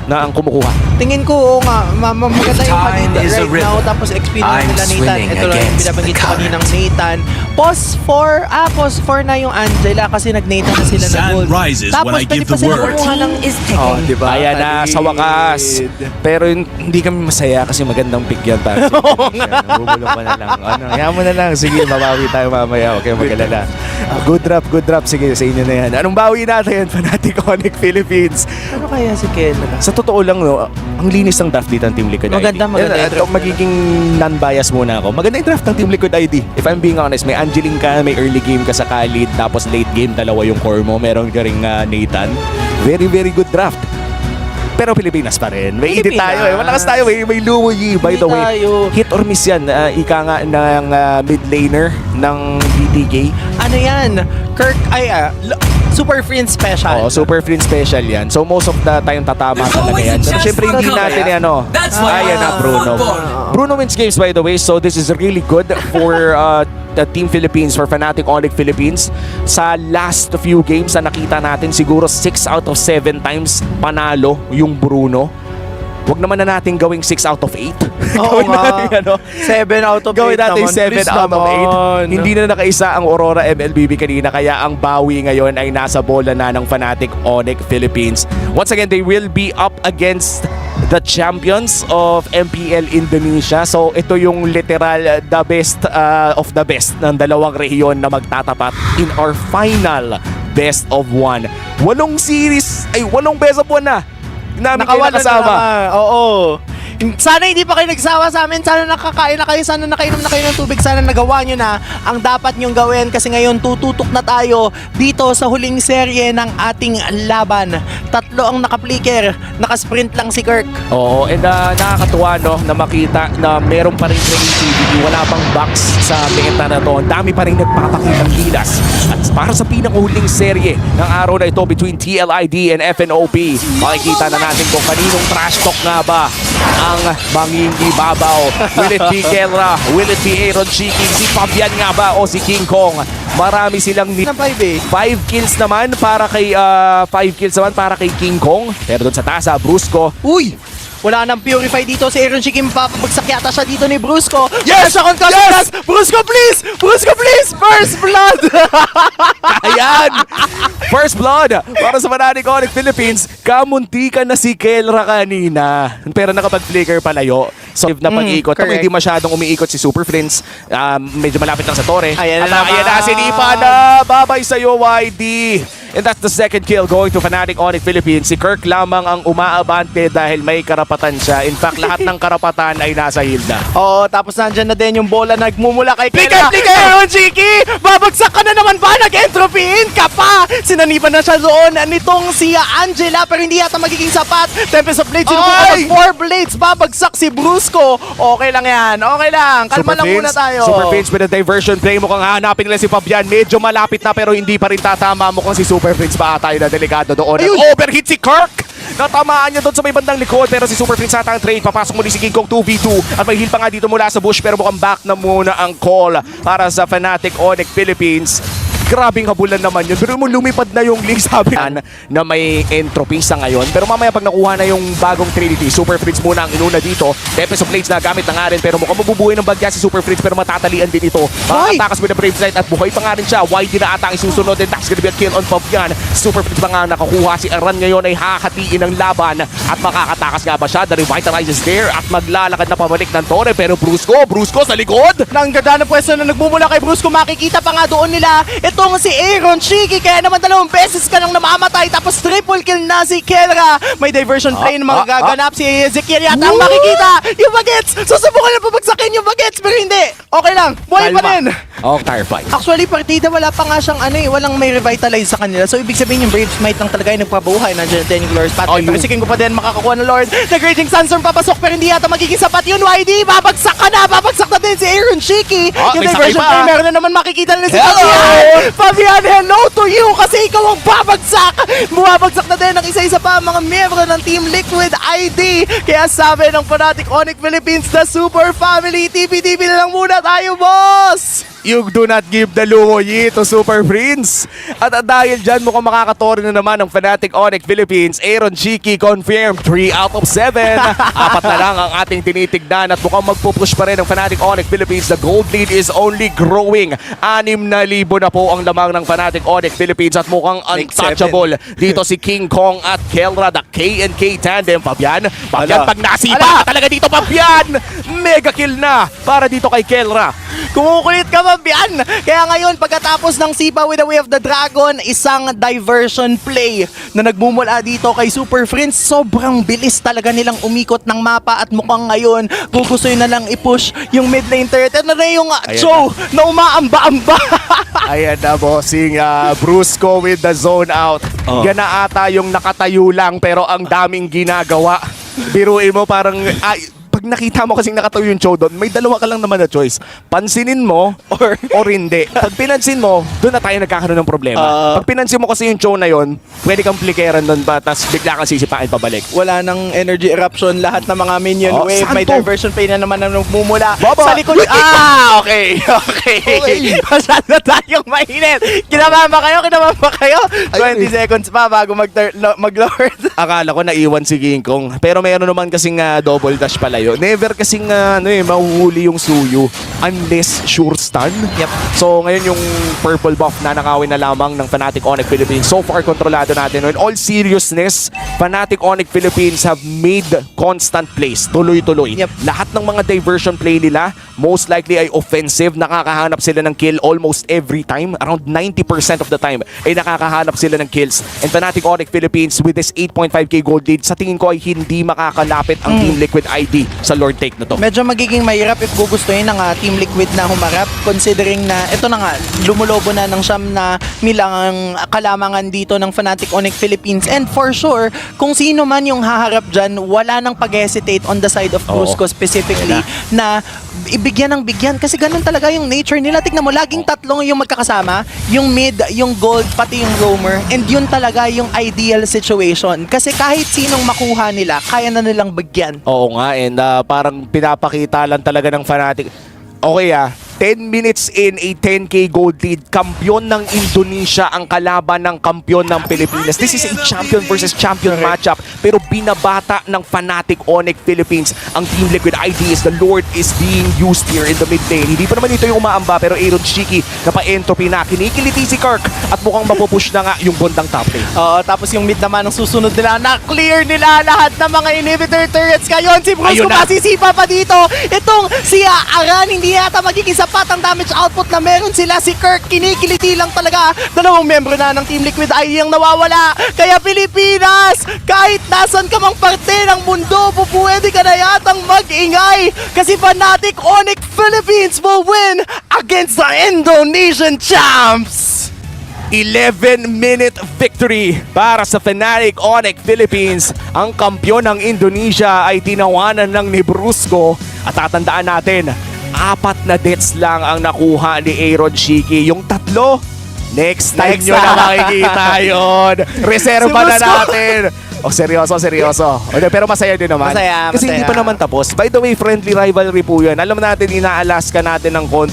na ang kumukuha. Tingin ko, oo nga, maganda yung maganda right now. Tapos experience nila Nathan. Ito lang yung binabanggit ko kaninang Nathan. Pause 4 na yung Angela kasi nag-Nathan na sila na gold. Tapos pwede pa sila kumuha ng Diba? Ayan na, sa wakas. Pero hindi kami masaya kasi magandang pick yan. Oo nga. Bubulong pa na lang. Ano, kaya mo na lang. Sige, mabawi tayo mamaya. Okay, mag-alala. Good drop. Sige, sa inyo na yan. Anong bawi natin? Fanatic Onyx Philippines. Ano kaya si Ken? Sa totoo lang, no, ang linis ng draft dito ng Team Liquid Maganda ID. Magiging non-bias muna ako. Maganda yung draft ng Team Liquid ID. If I'm being honest, may Angeline ka, may early game ka sa Khalid, tapos late game, dalawa yung core mo. Meron ka ring Nathan. Very, very good draft. Pero Pilipinas pa rin. May edit tayo eh. Malakas tayo eh. May Luoyi. By the way, hit or miss yan. Ika nga ng mid laner ng BTK. Ano yan? Kirk, Super Friend Special. Oo, Super Friend Special yan. So most of the time tatama talaga yan. Pero syempre hindi natin yan, ayan na Bruno. Bruno wins games by the way. So this is really good for the Team Philippines, for Fnatic Onyx Philippines. Sa last few games na nakita natin, siguro 6 out of 7 times panalo yung Bruno. Wag naman na natin gawing 6 out of 8. Oo nga. 7 out of 8 gawin natin naman. 7 out of 8. Hindi na nakaisa ang Aurora MLBB kanina, kaya ang bawi ngayon ay nasa bola na ng Fnatic Onyx Philippines. Once again, they will be up against the champions of MPL Indonesia. So ito yung literal the best of the best ng dalawang rehiyon na magtatapat in our final best of 1. 8 best of 1 na. Nakawala na. Oo. Sana hindi pa kayo nagsawa sa amin. Sana nakakain na kayo. Sana nakainom na kayo ng tubig. Sana nagawa nyo na ang dapat nyong gawin. Kasi ngayon tututok na tayo dito sa huling serye ng ating laban. 3 ang naka-flicker. Naka-sprint lang si Kirk. Oo, and nakakatuwa na makita na meron pa rin creativity. Wala pang box sa meta na to. Ang dami pa rin nagpapakitang gilas. At para sa pinakahuling serye ng araw na ito between TLID and FNOP, makikita na natin kung kaninong trash talk nga ba ang mangingibabaw. Will it be Kelra? Will it be Aaron Cheeking? Si Fabian nga ba o si King Kong? Marami silang 5 kills naman para kay King Kong. Pero doon sa taas, Brusco. Uy! Wala nang purify dito si Aaron Cheeking. Papabagsak yata siya dito ni Brusco. Yes! Yes! Brusco please! Brusco please! First blood! Ayan! First blood para sa Fnatic Onyx Philippines. Kamuntikan na si Kelra kanina. Pero nakapag-flicker palayo. So, na pag-iikot. Pero hindi masyadong umiikot si Super Friends. Medyo malapit lang sa Torre. Ayan na, sinipa na. Babay sa'yo, YD. And that's the second kill going to Fnatic Onyx Philippines. Si Kirk lamang ang umaabante dahil may karapatan siya. In fact, lahat ng karapatan ay nasa Hilda. Oo, tapos nandyan na din yung bola nagmumula kay Kelra. Aaron Cheeky! Babagsak ka na naman ba? Nag-entropy in ka pa! Sinaniban na siya doon nitong si Angela pero hindi yata magiging sapat. Tempest of Blades, sinubukan ng 4 blades. Babagsak si Brusco. Okay lang yan. Okay lang. Kalma lang muna tayo. Super Fins with a diversion play. Mukhang hanapin nila si Fabian. Medyo malapit na pero hindi pa rin tatama. Mukhang si Super Fins pa tayo na delikado doon. Overhit si Kirk! Natamaan niya doon sa may bandang likod pero si Super Prince ata ang trade. Papasok muli si King Kong 2v2 at may heal pa nga dito mula sa bush pero mukhang back na muna ang call para sa Fnatic Onyx Philippines. Grabing habulan naman yun. Pero lumipad na yung link sabi na may entropy sa ngayon. Pero mamaya pag nakuha na yung bagong Trinity, Super Fritz muna ang inuna dito. Tempest of Blades na gamit na nga rin. Pero mukhang mabubuhay ng bagya si Super Fritz pero matatalian din ito. Makatakas mo na Brave Sight at buhay pa nga rin siya. YD na ata ang isusunod. And that's gonna be a kill on Fabian. Super Fritz pa nga nakakuha. Si Aran ngayon ay hakatiin ng laban. At makakatakas nga ba siya? The Revitalize is there. At maglalakad na pabalik ng Torre. Pero Brusco sa likod. Nang ganda na pwesto na nagmumula kay Brusco. Makikita pa nga doon nila itong si Aaron Cheeky. Kaya naman 2 beses ka nang namamatay. Tapos triple kill na si Kelra. May diversion play na magaganap. Si Ezekiel yata ang makikita. Yung Bagets! Susubukan na pabagsakin yung Bagets. Pero hindi. Okay lang. Buhay pa rin. Tire fight. Actually, partida wala pa nga siyang walang may revitalize sa kanila. So, ibig sabihin yung Brave Smite lang talaga yung nagpabuhay. Nandiyan din yung Glorious Path. Pero si King ko pa din makakuha ng Lord. Nag-Raging Sandstorm papasok pero hindi yata magiging sapat yun. YD! Babagsak ka na! Babagsak na din si Aaron Cheeky. Yung diversion play, meron na naman makikita na si Fabian, hello to you! Kasi ikaw ang babagsak! Bumabagsak na din ang isa-isa pa mga miyembro ng Team Liquid ID. Kaya sabi ng Fnatic Onyx Philippines, the Super Family, TPTP na lang muna tayo, boss! You do not give the Luoyi to Super Prince. At dahil dyan, mukhang makakatori na naman ng Fnatic Onyx Philippines. Aaron Cheeky confirmed 3 out of 7. Apat na lang ang ating tinitignan at mukhang magpupush pa rin ng Fnatic Onyx Philippines. The gold lead is only growing. 6,000 na po ang lamang ng Fnatic Onyx Philippines at mukhang untouchable. Dito si King Kong at Kelra, the K&K tandem. Fabian, pag nasipa ka talaga dito, Fabian! Mega kill na para dito kay Kelra. Kumukulit ka, Fabian! Kaya ngayon, pagkatapos ng sipa with the Way of the Dragon, isang diversion play na nagmumula dito kay Super Prince. Sobrang bilis talaga nilang umikot ng mapa at mukhang ngayon, gugustuhin na lang i-push yung mid lane turret. Ano na yung show na umaamba-amba? Ayan na, bossing. Brusco with the zone out. Yan na ata yung nakatayo lang pero ang daming ginagawa. Biruin mo parang... pag nakita mo kasing nakatayo yung Cho doon, may dalawa ka lang naman na choice. Pansinin mo or hindi. Pag pinansin mo, doon na tayo nagkakaroon ng problema. Pag pinansin mo kasi yung Cho na yon, pwede kang plikeran doon ba, tapos bigla kang sisipain pabalik. Wala nang energy eruption, lahat ng mga minion wave, may santo. diversion play na naman na nagmumula Baba. sa likod. Okay. Masyado tayong mainit. Kinamama kayo. 20 seconds pa bago mag-lord. Akala ko naiwan si King Kong. Pero meron naman kasing double dash pala yun. Never kasing mahuhuli yung Suyu unless sure stun. Yep. So ngayon yung purple buff na nakawin na lamang ng Fnatic Onyx Philippines. So far kontrolado natin. In all seriousness, Fnatic Onyx Philippines have made constant plays. Tuloy-tuloy. Yep. Lahat ng mga diversion play nila, most likely ay offensive. Nakakahanap sila ng kill almost every time. Around 90% of the time ay nakakahanap sila ng kills. And Fnatic Onyx Philippines with this 8.5k gold lead, sa tingin ko ay hindi makakalapit ang Team Liquid ID sa Lord Take na to. Medyo magiging mahirap if gugustuhin ng Team Liquid na humarap considering na ito na nga, lumulobo na ng siyam na milang kalamangan dito ng Fnatic Onyx Philippines. And for sure, kung sino man yung haharap dyan, wala nang pag-hesitate on the side of Brusco specifically na ibigyan ng bigyan kasi ganun talaga yung nature nila. Tignan mo, laging tatlong yung magkakasama, yung mid, yung gold, pati yung roamer, and yun talaga yung ideal situation. Kasi kahit sinong makuha nila, kaya na nilang bigyan. Oo nga, and parang pinapakita lang talaga ng Fnatic. Okay 10 minutes in a 10k gold lead. Kampiyon ng Indonesia ang kalaban ng kampiyon ng Pilipinas. This is a champion versus champion matchup. Pero binabata ng Fnatic Onyx Philippines ang Team Liquid IDs. The Lord is being used here in the mid lane. Hindi pa naman ito yung umaamba pero Aaron Cheeky na pa-entropy na. Kinikiliti si Kirk at mukhang mapupush na nga yung bondang top lane. Tapos yung mid naman ang susunod nila, na-clear nila lahat ng mga inhibitor turrets. Ngayon, si Brusco masisipa pa dito. Itong si Aran, hindi yata magiging sapat ang damage output na meron sila. Si Kirk, kinikiliti lang talaga. Dalawang membro na ng Team Liquid ID ang nawawala. Kaya Pilipinas, kahit nasan ka mang parte ng mundo, pupwede ka na yatang mag-ingay. Kasi Fnatic Onyx Philippines will win against the Indonesian champs. 11-minute victory para sa Fnatic Onyx Philippines. Ang kampiyon ng Indonesia ay tinawanan ng ni Brusco. At tatandaan natin, 4 na deaths lang ang nakuha ni Aaron Cheeky. Yung 3, next time nyo na makikita yun. Reserva na natin. Seryoso. Pero masaya din naman. Masaya. Kasi hindi pa naman tapos. By the way, friendly rivalry po yun. Alam natin, inaalaska natin ng konti.